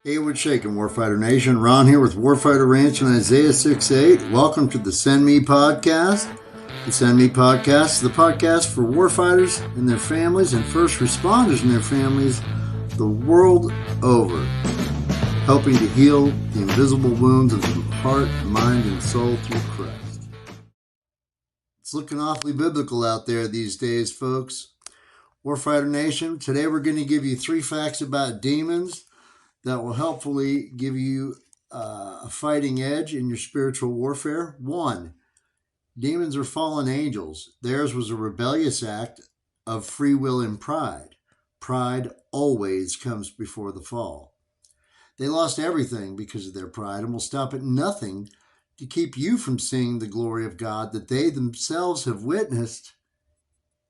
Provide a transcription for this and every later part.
Hey, what's shaking, Warfighter Nation? Ron here with Warfighter Ranch and Isaiah 6:8. Welcome to the Send Me Podcast. The Send Me Podcast is the podcast for warfighters and their families and first responders and their families the world over, helping to heal the invisible wounds of the heart, mind, and soul through Christ. It's looking awfully biblical out there these days, folks. Warfighter Nation, today we're going to give you 3 facts about demons that will helpfully give you a fighting edge in your spiritual warfare. 1, demons are fallen angels. Theirs was a rebellious act of free will and pride. Pride always comes before the fall. They lost everything because of their pride and will stop at nothing to keep you from seeing the glory of God that they themselves have witnessed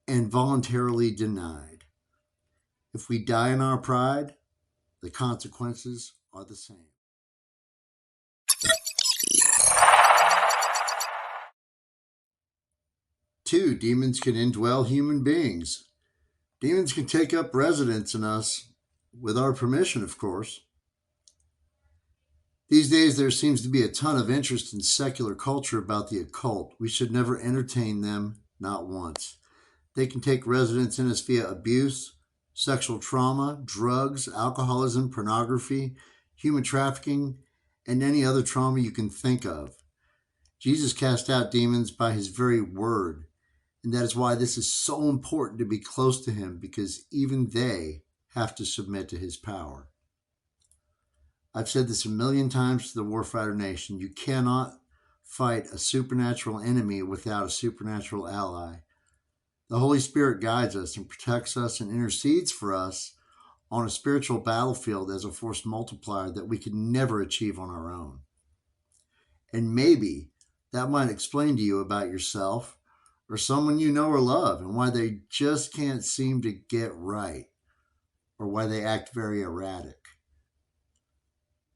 and voluntarily denied. If we die in our pride, the consequences are the same. Two, demons can indwell human beings. Demons can take up residence in us with our permission, of course. These days, there seems to be a ton of interest in secular culture about the occult. We should never entertain them, not once. They can take residence in us via abuse, sexual trauma, drugs, alcoholism, pornography, human trafficking, and any other trauma you can think of. Jesus cast out demons by his very word, and that is why this is so important to be close to him, because even they have to submit to his power. I've said this a million times to the Warfighter Nation. You cannot fight a supernatural enemy without a supernatural ally. The Holy Spirit guides us and protects us and intercedes for us on a spiritual battlefield as a force multiplier that we could never achieve on our own. And maybe that might explain to you about yourself or someone you know or love and why they just can't seem to get right or why they act very erratic.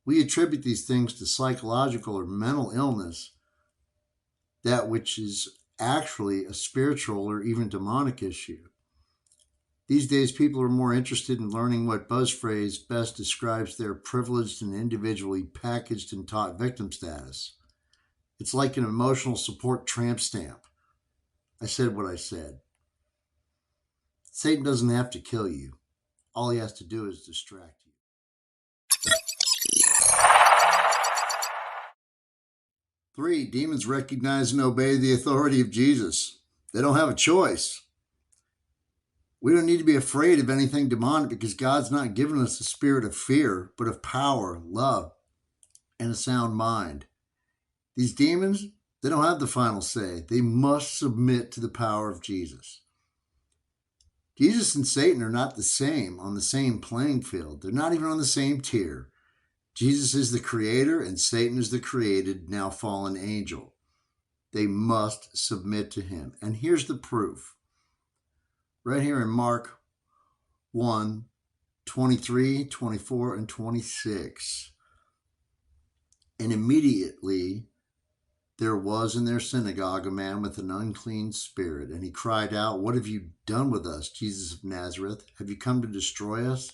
We attribute these things to psychological or mental illness, that which is actually a spiritual or even demonic issue. These days, people are more interested in learning what buzz phrase best describes their privileged and individually packaged and taught victim status. It's like an emotional support tramp stamp. I said what I said. Satan doesn't have to kill you. All he has to do is distract you. 3, demons recognize and obey the authority of Jesus. They don't have a choice. We don't need to be afraid of anything demonic because God's not given us a spirit of fear, but of power, love, and a sound mind. These demons, they don't have the final say. They must submit to the power of Jesus. Jesus and Satan are not on the same playing field. They're not even on the same tier. Jesus is the creator and Satan is the created, now fallen angel. They must submit to him. And here's the proof. Right here in Mark 1, 23, 24, and 26. And immediately there was in their synagogue a man with an unclean spirit, and he cried out, "What have you done with us, Jesus of Nazareth? Have you come to destroy us?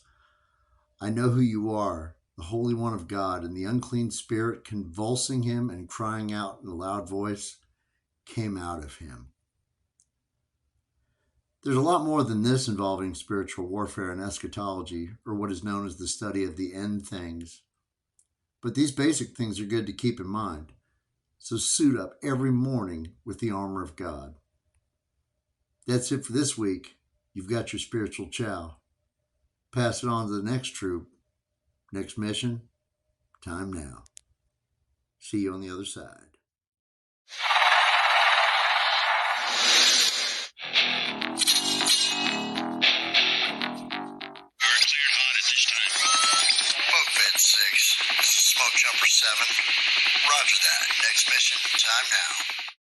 I know who you are, the Holy One of God." And the unclean spirit, convulsing him and crying out in a loud voice, came out of him. There's a lot more than this involving spiritual warfare and eschatology, or what is known as the study of the end things. But these basic things are good to keep in mind. So suit up every morning with the armor of God. That's it for this week. You've got your spiritual chow. Pass it on to the next troop. Next mission, time now. See you on the other side. Smoke bed 6. This is Smoke Jumper 7. Roger that. Next mission, time now.